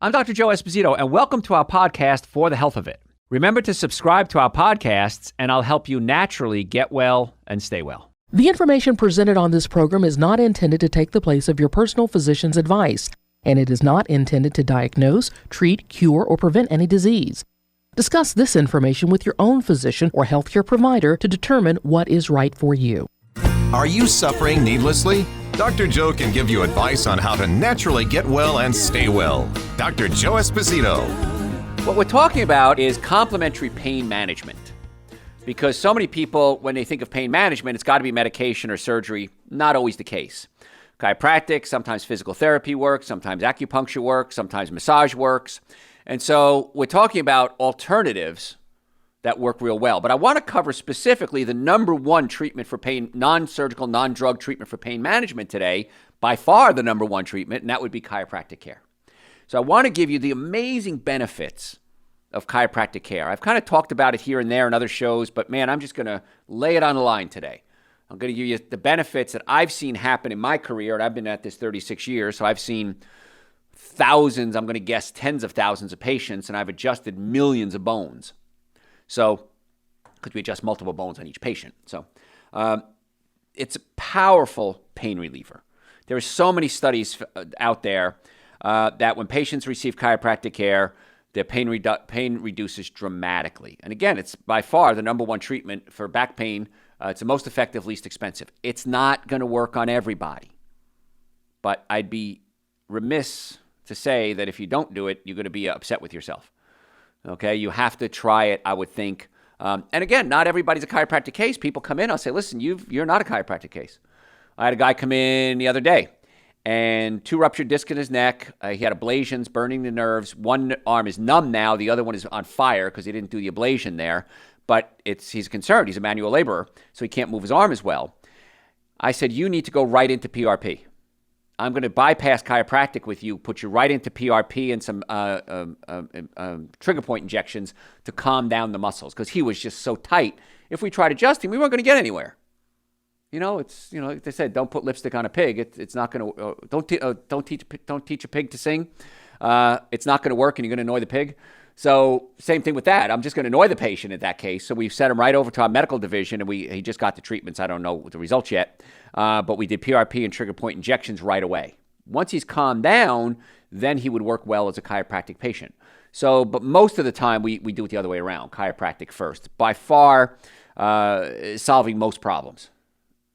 I'm Dr. Joe Esposito, and welcome to our podcast, For the Health of It. Remember to subscribe to our podcasts, and I'll help you naturally get well and stay well. The information presented on this program is not intended to take the place of your personal physician's advice, and it is not intended to diagnose, treat, cure, or prevent any disease. Discuss this information with your own physician or healthcare provider to determine what is right for you. Are you suffering needlessly? Dr. Joe can give you advice on how to naturally get well and stay well. Dr. Joe Esposito. What we're talking about is complementary pain management. Because so many people, when they think of pain management, it's got to be medication or surgery. Not always the case. Chiropractic, sometimes physical therapy works, sometimes acupuncture works, sometimes massage works. And so we're talking about alternatives that work real well. But I want to cover specifically the number one treatment for pain, non-surgical, non-drug treatment for pain management today, by far the number one treatment, and that would be chiropractic care. So I want to give you the amazing benefits of chiropractic care. I've kind of talked about it here and there in other shows, but man, I'm just going to lay it on the line today. I'm going to give you the benefits that I've seen happen in my career, and I've been at this 36 years, so I've seen thousands, I'm going to guess tens of thousands of patients, and I've adjusted millions of bones. So, because we adjust multiple bones on each patient. So, it's a powerful pain reliever. There are so many studies out there that when patients receive chiropractic care, their pain reduces dramatically. And again, it's by far the number one treatment for back pain. It's the most effective, least expensive. It's not going to work on everybody. But I'd be remiss to say that if you don't do it, you're going to be upset with yourself. Okay, you have to try it, I would think. And again, not everybody's a chiropractic case. People come in, I'll say, listen, you're not a chiropractic case. I had a guy come in the other day, and 2 ruptured discs in his neck. He had ablations, burning the nerves. One arm is numb now. The other one is on fire because he didn't do the ablation there. But he's concerned. He's a manual laborer, so he can't move his arm as well. I said, you need to go right into PRP. I'm going to bypass chiropractic with you, put you right into PRP and some trigger point injections to calm down the muscles because he was just so tight. If we tried adjusting, we weren't going to get anywhere. Like they said, don't put lipstick on a pig. It's not going to. Don't teach a pig to sing. It's not going to work, and you're going to annoy the pig. So same thing with that. I'm just going to annoy the patient in that case. So we've sent him right over to our medical division, and he just got the treatments. I don't know the results yet, but we did PRP and trigger point injections right away. Once he's calmed down, then he would work well as a chiropractic patient. So, but most of the time we do it the other way around, chiropractic first. By far, solving most problems.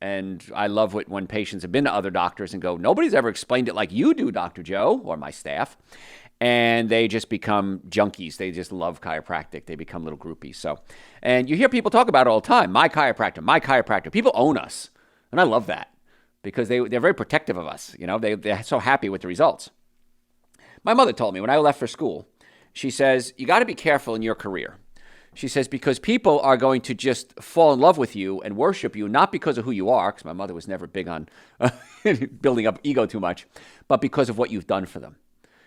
And I love when patients have been to other doctors and go, nobody's ever explained it like you do, Dr. Joe, or my staff. And they just become junkies. They just love chiropractic. They become little groupies. So, and you hear people talk about it all the time. My chiropractor, my chiropractor. People own us. And I love that because they're very protective of us. They're so happy with the results. My mother told me when I left for school, she says, you got to be careful in your career. She says, because people are going to just fall in love with you and worship you, not because of who you are, because my mother was never big on building up ego too much, but because of what you've done for them.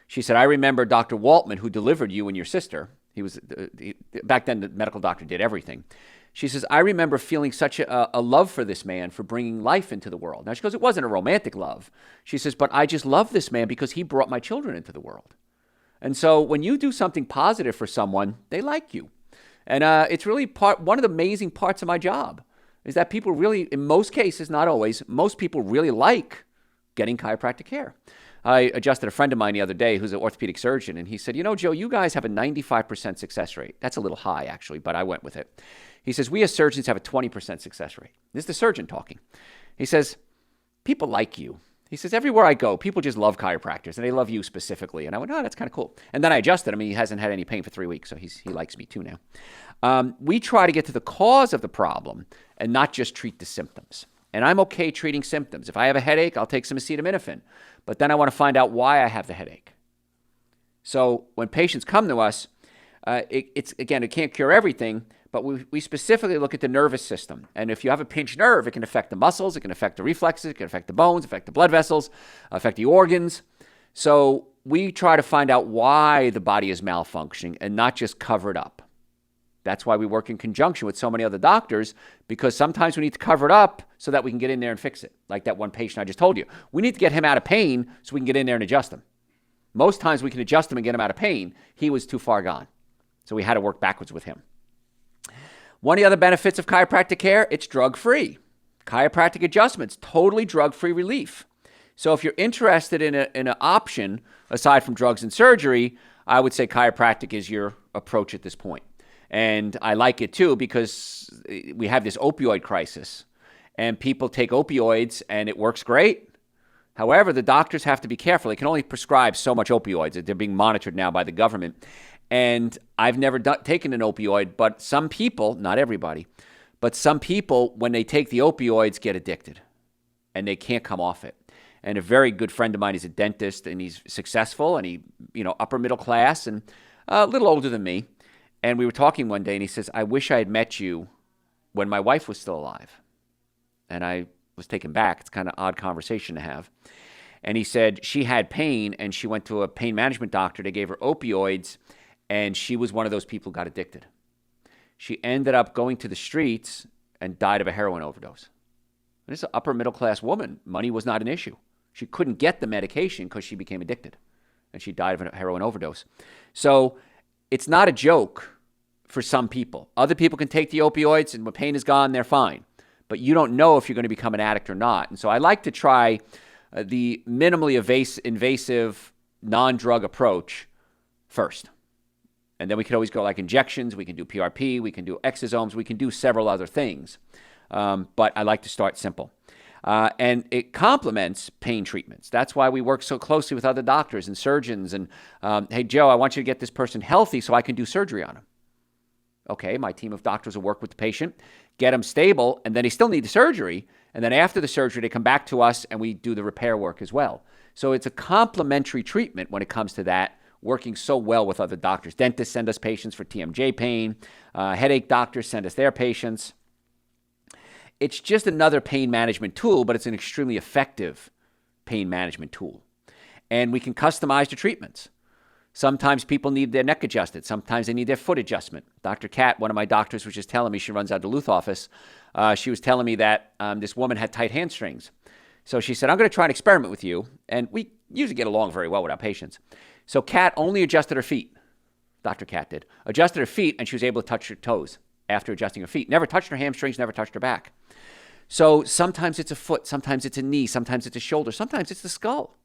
She said, I remember Dr. Waltman, who delivered you and your sister. Back then, the medical doctor did everything. She says, I remember feeling such a love for this man for bringing life into the world. Now, she goes, it wasn't a romantic love. She says, but I just love this man because he brought my children into the world. And so when you do something positive for someone, they like you. And it's really one of the amazing parts of my job is that people really, in most cases, not always, most people really like getting chiropractic care. I adjusted a friend of mine the other day who's an orthopedic surgeon, and he said, Joe, you guys have a 95% success rate. That's a little high, actually, but I went with it. He says, we as surgeons have a 20% success rate. This is the surgeon talking. He says, people like you. He says, everywhere I go, people just love chiropractors, and they love you specifically. And I went, oh, that's kind of cool. And then I adjusted him. He hasn't had any pain for 3 weeks, so he likes me too now. We try to get to the cause of the problem and not just treat the symptoms. And I'm okay treating symptoms. If I have a headache, I'll take some acetaminophen. But then I want to find out why I have the headache. So when patients come to us, it can't cure everything, but we specifically look at the nervous system. And if you have a pinched nerve, it can affect the muscles, it can affect the reflexes, it can affect the bones, affect the blood vessels, affect the organs. So we try to find out why the body is malfunctioning and not just cover it up. That's why we work in conjunction with so many other doctors, because sometimes we need to cover it up so that we can get in there and fix it. Like that one patient I just told you. We need to get him out of pain so we can get in there and adjust him. Most times we can adjust him and get him out of pain. He was too far gone. So we had to work backwards with him. One of the other benefits of chiropractic care, it's drug-free. Chiropractic adjustments, totally drug-free relief. So if you're interested in an option aside from drugs and surgery, I would say chiropractic is your approach at this point. And I like it too because we have this opioid crisis and people take opioids and it works great. However, the doctors have to be careful. They can only prescribe so much opioids. They're being monitored now by the government. And I've never taken an opioid, but some people, not everybody, but some people, when they take the opioids, get addicted and they can't come off it. And a very good friend of mine is a dentist and he's successful and he, upper middle class and a little older than me. And we were talking one day and he says, I wish I had met you when my wife was still alive. And I was taken back. It's kind of odd conversation to have. And he said she had pain and she went to a pain management doctor. They gave her opioids and she was one of those people who got addicted. She ended up going to the streets and died of a heroin overdose. And this is an upper middle class woman. Money was not an issue. She couldn't get the medication because she became addicted and she died of a heroin overdose. So it's not a joke for some people. Other people can take the opioids and when pain is gone, they're fine. But you don't know if you're going to become an addict or not. And so I like to try the minimally invasive non-drug approach first. And then we could always go like injections. We can do PRP. We can do exosomes. We can do several other things. But I like to start simple. And it complements pain treatments. That's why we work so closely with other doctors and surgeons. And, hey, Joe, I want you to get this person healthy so I can do surgery on him. Okay, my team of doctors will work with the patient, get them stable, and then they still need the surgery. And then after the surgery, they come back to us and we do the repair work as well. So it's a complementary treatment when it comes to that, working so well with other doctors. Dentists send us patients for TMJ pain. Headache doctors send us their patients. It's just another pain management tool, but it's an extremely effective pain management tool. And we can customize the treatments. Sometimes people need their neck adjusted. Sometimes they need their foot adjustment. Dr. Kat, one of my doctors, was just telling me, she runs our Duluth office. She was telling me that this woman had tight hamstrings. So she said, I'm going to try and experiment with you. And we usually get along very well with our patients. So Kat only adjusted her feet. Dr. Kat did. Adjusted her feet and she was able to touch her toes after adjusting her feet. Never touched her hamstrings, never touched her back. So sometimes it's a foot, sometimes it's a knee, sometimes it's a shoulder, sometimes it's the skull.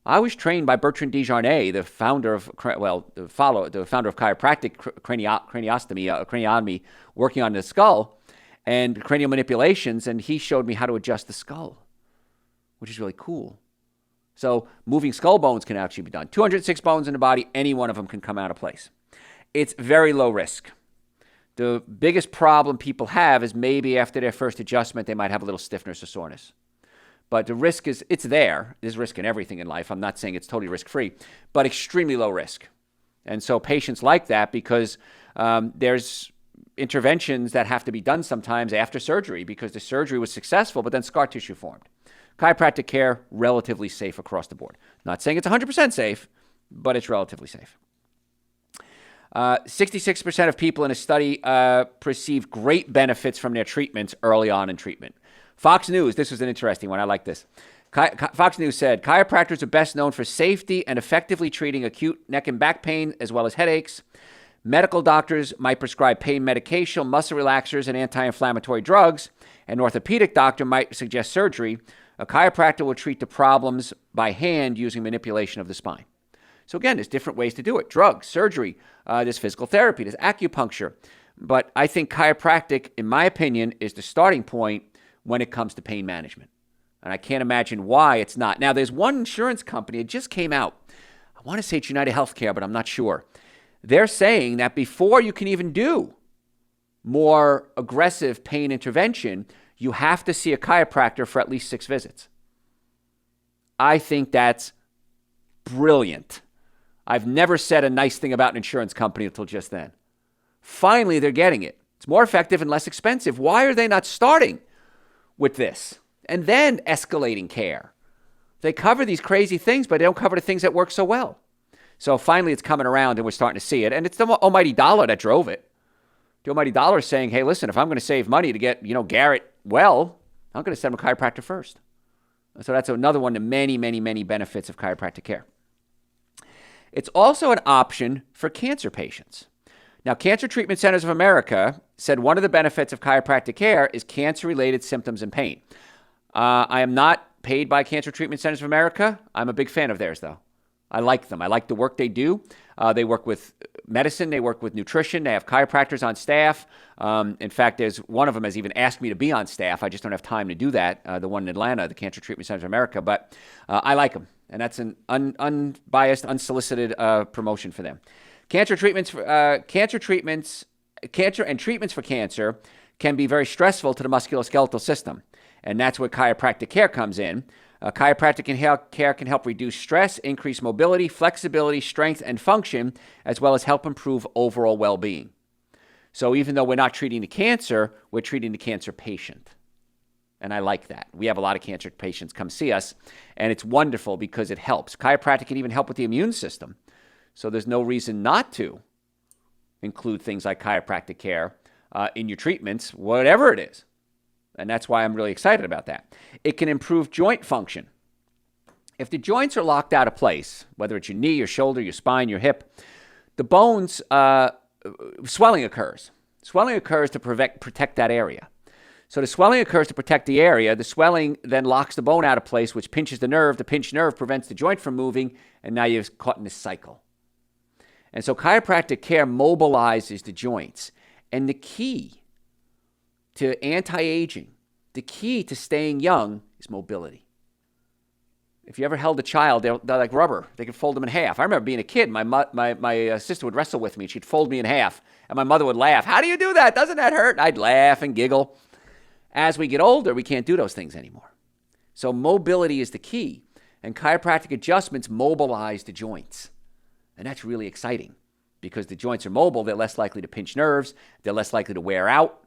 I was trained by Bertrand Desjarnais, the founder of chiropractic craniotomy, working on the skull and cranial manipulations, and he showed me how to adjust the skull, which is really cool. So moving skull bones can actually be done. 206 bones in the body, any one of them can come out of place. It's very low risk. The biggest problem people have is maybe after their first adjustment, they might have a little stiffness or soreness. But the risk it's there. There's risk in everything in life. I'm not saying it's totally risk-free, but extremely low risk. And so patients like that because there's interventions that have to be done sometimes after surgery because the surgery was successful, but then scar tissue formed. Chiropractic care, relatively safe across the board. Not saying it's 100% safe, but it's relatively safe. 66% of people in a study perceived great benefits from their treatments early on in treatment. Fox News, this was an interesting one. I like this. Fox News said, chiropractors are best known for safety and effectively treating acute neck and back pain as well as headaches. Medical doctors might prescribe pain medication, muscle relaxers, and anti-inflammatory drugs. An orthopedic doctor might suggest surgery. A chiropractor will treat the problems by hand using manipulation of the spine. So again, there's different ways to do it. Drugs, surgery, there's physical therapy, there's acupuncture. But I think chiropractic, in my opinion, is the starting point when it comes to pain management. And I can't imagine why it's not. Now, there's one insurance company, it just came out. I want to say it's United Healthcare, but I'm not sure. They're saying that before you can even do more aggressive pain intervention, you have to see a chiropractor for at least 6 visits. I think that's brilliant. I've never said a nice thing about an insurance company until just then. Finally, they're getting it. It's more effective and less expensive. Why are they not starting with this and then escalating care? They cover these crazy things, but they don't cover the things that work so well. So finally, it's coming around and we're starting to see it. And it's the almighty dollar that drove it. The almighty dollar is saying, hey, listen, if I'm going to save money to get, Garrett well, I'm going to send him a chiropractor first. So that's another one of the many, many, many benefits of chiropractic care. It's also an option for cancer patients. Now, Cancer Treatment Centers of America said one of the benefits of chiropractic care is cancer-related symptoms and pain. I am not paid by Cancer Treatment Centers of America. I'm a big fan of theirs, though. I like them. I like the work they do. They work with medicine. They work with nutrition. They have chiropractors on staff. In fact, there's one of them has even asked me to be on staff. I just don't have time to do that, the one in Atlanta, the Cancer Treatment Centers of America. But I like them, and that's an unbiased, unsolicited promotion for them. Cancer and treatments for cancer can be very stressful to the musculoskeletal system, and that's where chiropractic care comes in. Chiropractic care can help reduce stress, increase mobility, flexibility, strength, and function, as well as help improve overall well-being. So even though we're not treating the cancer, we're treating the cancer patient. And I like that. We have a lot of cancer patients come see us, and it's wonderful because it helps. Chiropractic can even help with the immune system. So there's no reason not to include things like chiropractic care in your treatments, whatever it is. And that's why I'm really excited about that. It can improve joint function. If the joints are locked out of place, whether it's your knee, your shoulder, your spine, your hip, the bones, swelling occurs. Swelling occurs to protect that area. So the swelling occurs to protect the area. The swelling then locks the bone out of place, which pinches the nerve. The pinched nerve prevents the joint from moving, and now you're caught in this cycle. And so chiropractic care mobilizes the joints. And the key to anti-aging, the key to staying young is mobility. If you ever held a child, they're like rubber. They can fold them in half. I remember being a kid, my sister would wrestle with me. She'd fold me in half, and my mother would laugh. How do you do that? Doesn't that hurt? I'd laugh and giggle. As we get older, we can't do those things anymore. So mobility is the key, and chiropractic adjustments mobilize the joints. And that's really exciting because the joints are mobile. They're less likely to pinch nerves. They're less likely to wear out.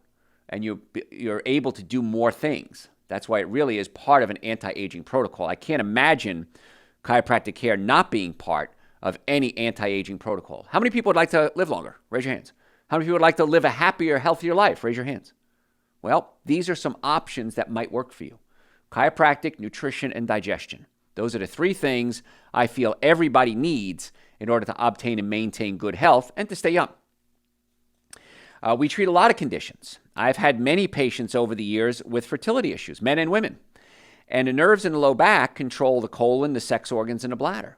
And you're able to do more things. That's why it really is part of an anti-aging protocol. I can't imagine chiropractic care not being part of any anti-aging protocol. How many people would like to live longer? Raise your hands. How many people would like to live a happier, healthier life? Raise your hands. Well, these are some options that might work for you. Chiropractic, nutrition, and digestion. Those are the three things I feel everybody needs in order to obtain and maintain good health and to stay young. We treat a lot of conditions. I've had many patients over the years with fertility issues, men and women. And the nerves in the low back control the colon, the sex organs, and the bladder.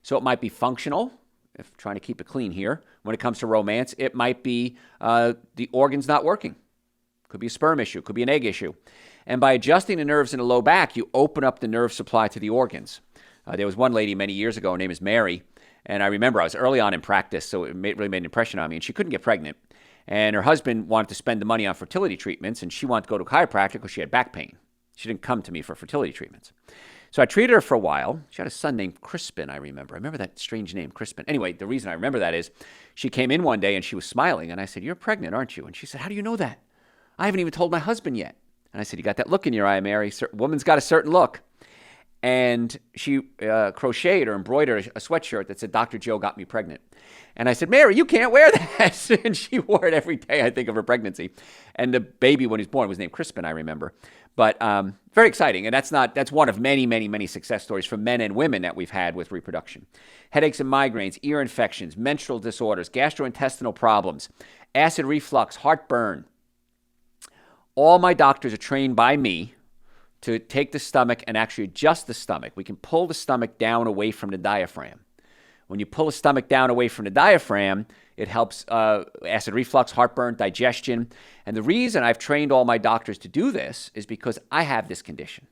So it might be functional, if trying to keep it clean here. When it comes to romance, it might be the organs not working. Could be a sperm issue, could be an egg issue. And by adjusting the nerves in the low back, you open up the nerve supply to the organs. There was one lady many years ago, her name is Mary, and I remember I was early on in practice, so it really made an impression on me, and she couldn't get pregnant. And her husband wanted to spend the money on fertility treatments, and she wanted to go to chiropractic because she had back pain. She didn't come to me for fertility treatments. So I treated her for a while. She had a son named Crispin, I remember. I remember that strange name, Crispin. Anyway, the reason I remember that is she came in one day and she was smiling, and I said, "You're pregnant, aren't you?" And she said, "How do you know that? I haven't even told my husband yet." And I said, "You got that look in your eye, Mary. Woman's got a certain look." And she crocheted or embroidered a sweatshirt that said, "Dr. Joe got me pregnant." And I said, "Mary, you can't wear that." And she wore it every day, I think, of her pregnancy. And the baby, when he was born, was named Crispin, I remember. But very exciting. And that's one of many, many, many success stories for men and women that we've had with reproduction. Headaches and migraines, ear infections, menstrual disorders, gastrointestinal problems, acid reflux, heartburn. All my doctors are trained by me to take the stomach and actually adjust the stomach. We can pull the stomach down away from the diaphragm. When you pull the stomach down away from the diaphragm, it helps acid reflux, heartburn, digestion. And the reason I've trained all my doctors to do this is because I have this condition.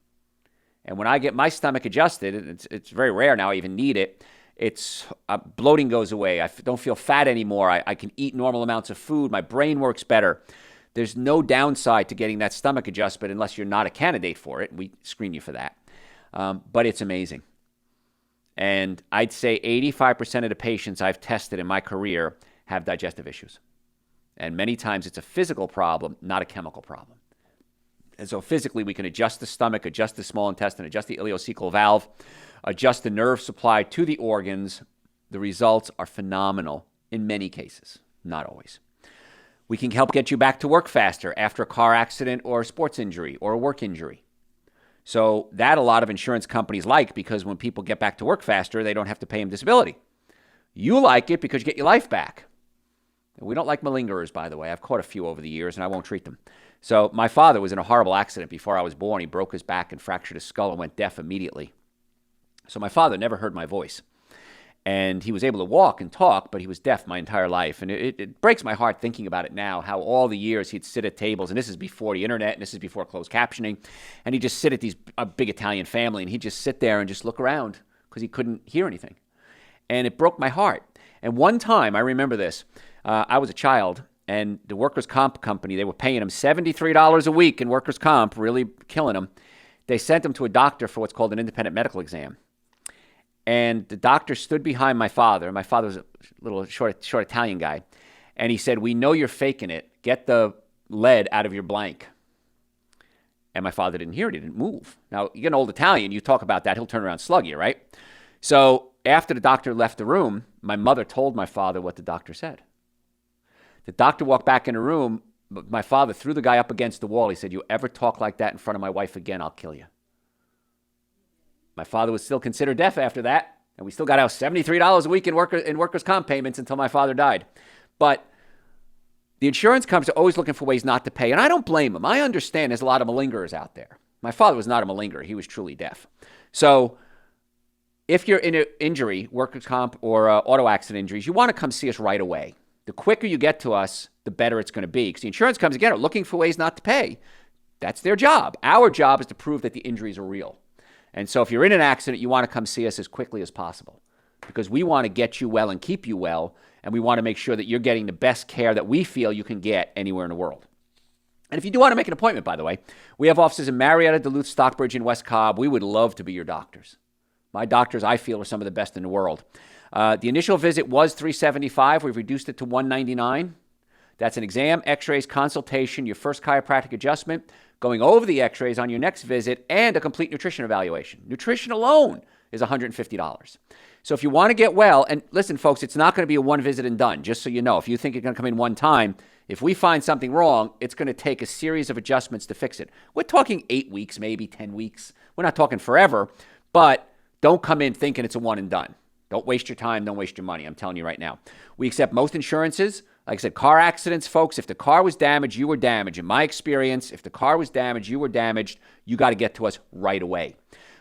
And when I get my stomach adjusted, it's very rare now I even need it, it's bloating goes away. I don't feel fat anymore. I can eat normal amounts of food. My brain works better. There's no downside to getting that stomach adjustment unless you're not a candidate for it. We screen you for that. But it's amazing. And I'd say 85% of the patients I've tested in my career have digestive issues. And many times it's a physical problem, not a chemical problem. And so physically we can adjust the stomach, adjust the small intestine, adjust the ileocecal valve, adjust the nerve supply to the organs. The results are phenomenal in many cases, not always. We can help get you back to work faster after a car accident or a sports injury or a work injury. So that a lot of insurance companies like because when people get back to work faster, they don't have to pay them disability. You like it because you get your life back. We don't like malingerers, by the way. I've caught a few over the years, and I won't treat them. So my father was in a horrible accident before I was born. He broke his back and fractured his skull and went deaf immediately. So my father never heard my voice. And he was able to walk and talk, but he was deaf my entire life. And it breaks my heart thinking about it now, how all the years he'd sit at tables, and this is before the internet, and this is before closed captioning, and he'd just sit at a big Italian family, and he'd just sit there and just look around because he couldn't hear anything. And it broke my heart. And one time, I remember this, I was a child, and the workers' comp company, they were paying him $73 a week in workers' comp, really killing him. They sent him to a doctor for what's called an independent medical exam. And the doctor stood behind my father. My father was a little short Italian guy. And he said, "We know you're faking it. Get the lead out of your blank." And my father didn't hear it. He didn't move. Now, you get an old Italian, you talk about that, he'll turn around and slug you, right? So after the doctor left the room, my mother told my father what the doctor said. The doctor walked back in the room. My father threw the guy up against the wall. He said, "You ever talk like that in front of my wife again, I'll kill you." My father was still considered deaf after that, and we still got out $73 a week in workers' comp payments until my father died. But the insurance companies are always looking for ways not to pay, and I don't blame them. I understand there's a lot of malingerers out there. My father was not a malingerer. He was truly deaf. So if you're in an injury, workers' comp or auto accident injuries, you want to come see us right away. The quicker you get to us, the better it's going to be, because the insurance companies, again, are looking for ways not to pay. That's their job. Our job is to prove that the injuries are real. And so if you're in an accident, you want to come see us as quickly as possible, because we want to get you well and keep you well, and we want to make sure that you're getting the best care that we feel you can get anywhere in the world. And if you do want to make an appointment, by the way, we have offices in Marietta, Duluth, Stockbridge, and West Cobb. We would love to be your doctors. My doctors, I feel, are some of the best in the world. The initial visit was $375. We've reduced it to $199. That's an exam, x-rays, consultation, your first chiropractic adjustment, going over the x-rays on your next visit, and a complete nutrition evaluation. Nutrition alone is $150. So if you want to get well, and listen, folks, it's not going to be a one visit and done, just so you know. If you think you're going to come in one time, if we find something wrong, it's going to take a series of adjustments to fix it. We're talking 8 weeks, maybe 10 weeks. We're not talking forever, but don't come in thinking it's a one and done. Don't waste your time. Don't waste your money. I'm telling you right now. We accept most insurances. Like I said, car accidents, folks, if the car was damaged, you were damaged. In my experience, if the car was damaged, you were damaged, you got to get to us right away.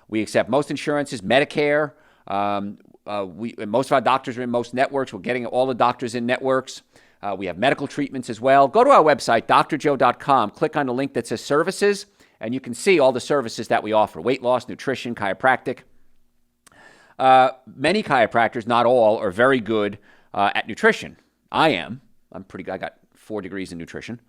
We accept most insurances, Medicare. Most of our doctors are in most networks. We're getting all the doctors in networks. We have medical treatments as well. Go to our website, drjoe.com. Click on the link that says services, and you can see all the services that we offer: weight loss, nutrition, chiropractic. Many chiropractors, not all, are very good at nutrition. I am. I'm pretty good. I got 4 degrees in nutrition.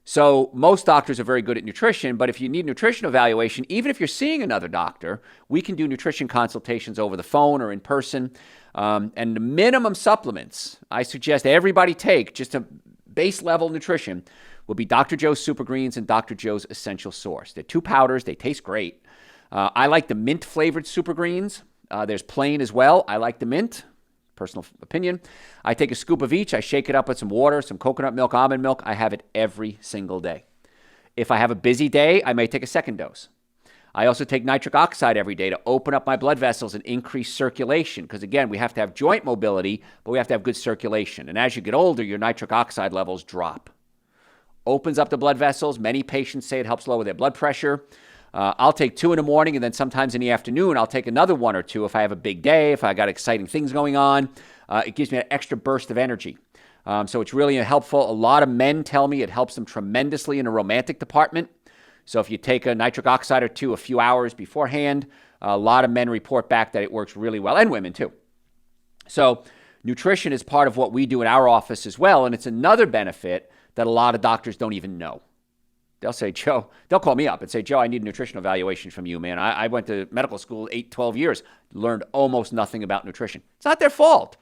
So most doctors are very good at nutrition, but if you need nutrition evaluation, even if you're seeing another doctor, we can do nutrition consultations over the phone or in person. And the minimum supplements I suggest everybody take, just a base level nutrition, will be Dr. Joe's Super Greens and Dr. Joe's Essential Source. They're 2 powders. They taste great. I like the mint flavored Super Greens. There's plain as well. I like the mint. Personal opinion. I take a scoop of each. I shake it up with some water, some coconut milk, almond milk. I have it every single day. If I have a busy day, I may take a second dose. I also take nitric oxide every day to open up my blood vessels and increase circulation, because again, we have to have joint mobility, but we have to have good circulation. And as you get older, your nitric oxide levels drop. Opens up the blood vessels. Many patients say it helps lower their blood pressure. I'll take 2 in the morning, and then sometimes in the afternoon, I'll take another 1 or 2 if I have a big day, if I got exciting things going on. It gives me an extra burst of energy. So it's really helpful. A lot of men tell me it helps them tremendously in the romantic department. So if you take a nitric oxide or 2 a few hours beforehand, a lot of men report back that it works really well, and women too. So nutrition is part of what we do in our office as well, and it's another benefit that a lot of doctors don't even know. They'll say, Joe, they'll call me up and say, Joe, I need a nutritional evaluation from you, man. I went to medical school 12 years, learned almost nothing about nutrition. It's not their fault.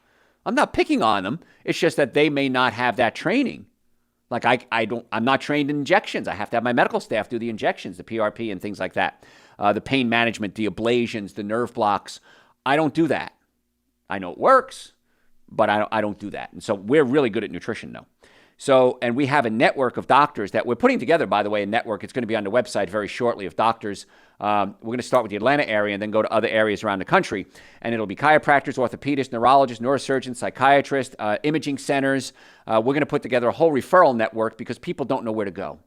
I'm not picking on them. It's just that they may not have that training. Like I'm not trained in injections. I have to have my medical staff do the injections, the PRP and things like that. The pain management, the ablations, the nerve blocks. I don't do that. I know it works, but I don't do that. And so we're really good at nutrition though. So, and we have a network of doctors that we're putting together, by the way, a network. It's going to be on the website very shortly of doctors. We're going to start with the Atlanta area and then go to other areas around the country. And it'll be chiropractors, orthopedists, neurologists, neurosurgeons, psychiatrists, imaging centers. We're going to put together a whole referral network because people don't know where to go.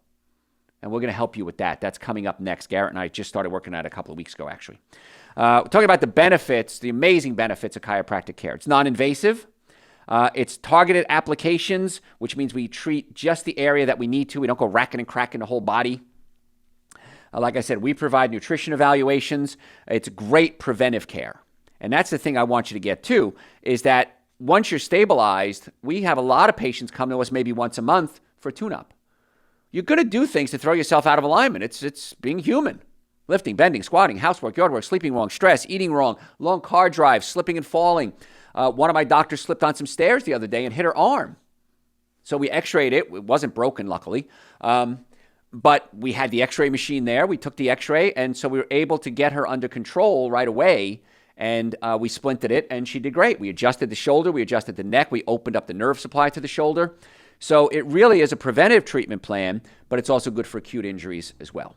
And we're going to help you with that. That's coming up next. Garrett and I just started working on it a couple of weeks ago, actually. We're talking about the benefits, the amazing benefits of chiropractic care. It's non-invasive. It's targeted applications, which means we treat just the area that we need to. We don't go racking and cracking the whole body. Like I said, we provide nutrition evaluations. It's great preventive care. And that's the thing I want you to get to, is that once you're stabilized, we have a lot of patients come to us maybe once a month for tune-up. You're going to do things to throw yourself out of alignment. It's being human. Lifting, bending, squatting, housework, yard work, sleeping wrong, stress, eating wrong, long car drives, slipping and falling. One of my doctors slipped on some stairs the other day and hit her arm. So we x-rayed it. It wasn't broken, luckily. But we had the x-ray machine there. We took the x-ray, and so we were able to get her under control right away, and we splinted it, and she did great. We adjusted the shoulder. We adjusted the neck. We opened up the nerve supply to the shoulder. So it really is a preventive treatment plan, but it's also good for acute injuries as well.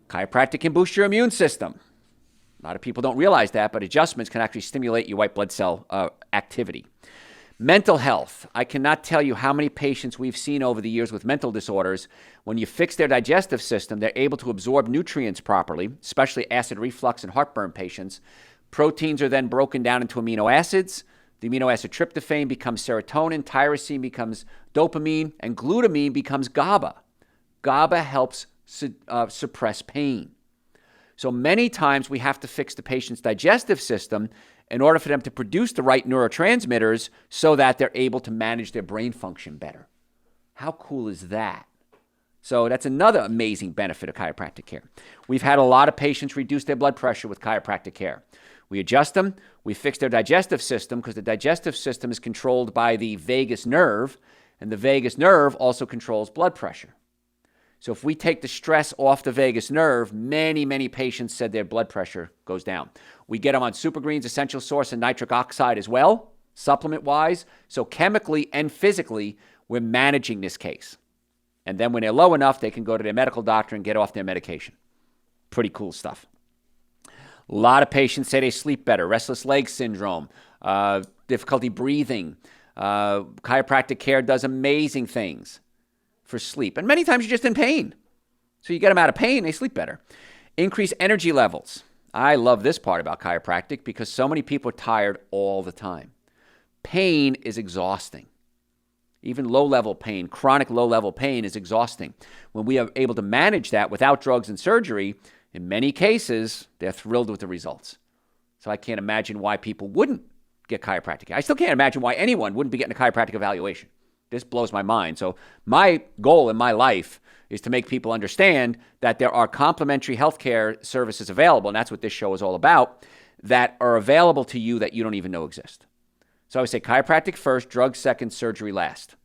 Chiropractic can boost your immune system. A lot of people don't realize that, but adjustments can actually stimulate your white blood cell activity. Mental health. I cannot tell you how many patients we've seen over the years with mental disorders. When you fix their digestive system, they're able to absorb nutrients properly, especially acid reflux and heartburn patients. Proteins are then broken down into amino acids. The amino acid tryptophan becomes serotonin, tyrosine becomes dopamine, and glutamine becomes GABA. GABA helps suppress pain. So many times we have to fix the patient's digestive system in order for them to produce the right neurotransmitters so that they're able to manage their brain function better. How cool is that? So that's another amazing benefit of chiropractic care. We've had a lot of patients reduce their blood pressure with chiropractic care. We adjust them, we fix their digestive system because the digestive system is controlled by the vagus nerve, and the vagus nerve also controls blood pressure. So if we take the stress off the vagus nerve, many, many patients said their blood pressure goes down. We get them on Super Greens, Essential Source, and nitric oxide as well, supplement-wise. So chemically and physically, we're managing this case. And then when they're low enough, they can go to their medical doctor and get off their medication. Pretty cool stuff. A lot of patients say they sleep better, restless leg syndrome, difficulty breathing. Chiropractic care does amazing things for sleep. And many times you're just in pain. So you get them out of pain, they sleep better. Increase energy levels. I love this part about chiropractic because so many people are tired all the time. Pain is exhausting. Even low-level pain, chronic low-level pain is exhausting. When we are able to manage that without drugs and surgery, in many cases, they're thrilled with the results. So I can't imagine why people wouldn't get chiropractic. I still can't imagine why anyone wouldn't be getting a chiropractic evaluation. This blows my mind. So my goal in my life is to make people understand that there are complementary healthcare services available, and that's what this show is all about, that are available to you that you don't even know exist. So I would say chiropractic first, drugs second, surgery last.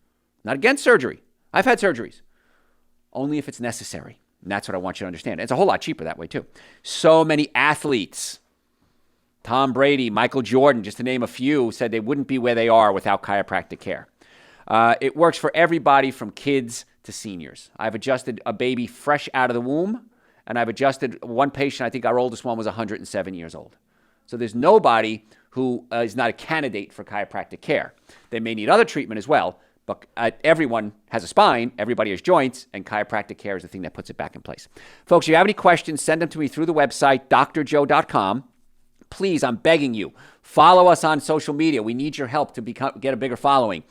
Not against surgery. I've had surgeries. Only if it's necessary. And that's what I want you to understand. It's a whole lot cheaper that way too. So many athletes, Tom Brady, Michael Jordan, just to name a few, said they wouldn't be where they are without chiropractic care. It works for everybody from kids to seniors. I've adjusted a baby fresh out of the womb, and I've adjusted one patient, I think our oldest one was 107 years old. So there's nobody who is not a candidate for chiropractic care. They may need other treatment as well, but everyone has a spine, everybody has joints, and chiropractic care is the thing that puts it back in place. Folks, if you have any questions, send them to me through the website, drjoe.com. Please, I'm begging you, follow us on social media. We need your help to get a bigger following.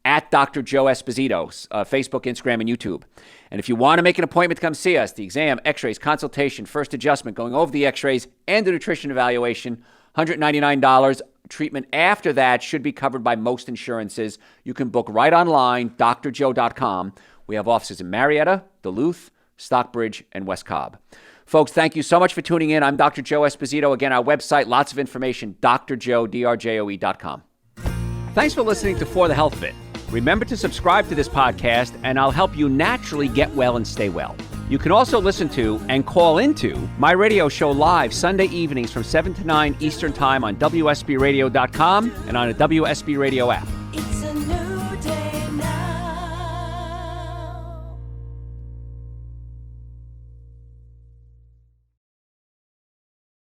At Dr. Joe Esposito, Facebook, Instagram, and YouTube. And if you want to make an appointment to come see us, the exam, x-rays, consultation, first adjustment, going over the x-rays, and the nutrition evaluation, $199. Treatment after that should be covered by most insurances. You can book right online, drjoe.com. We have offices in Marietta, Duluth, Stockbridge, and West Cobb. Folks, thank you so much for tuning in. I'm Dr. Joe Esposito. Again, our website, lots of information, drjoe.com. Thanks for listening to For the Health of It. Remember to subscribe to this podcast, and I'll help you naturally get well and stay well. You can also listen to and call into my radio show live Sunday evenings from 7 to 9 Eastern Time on WSBRadio.com and on a WSB Radio app.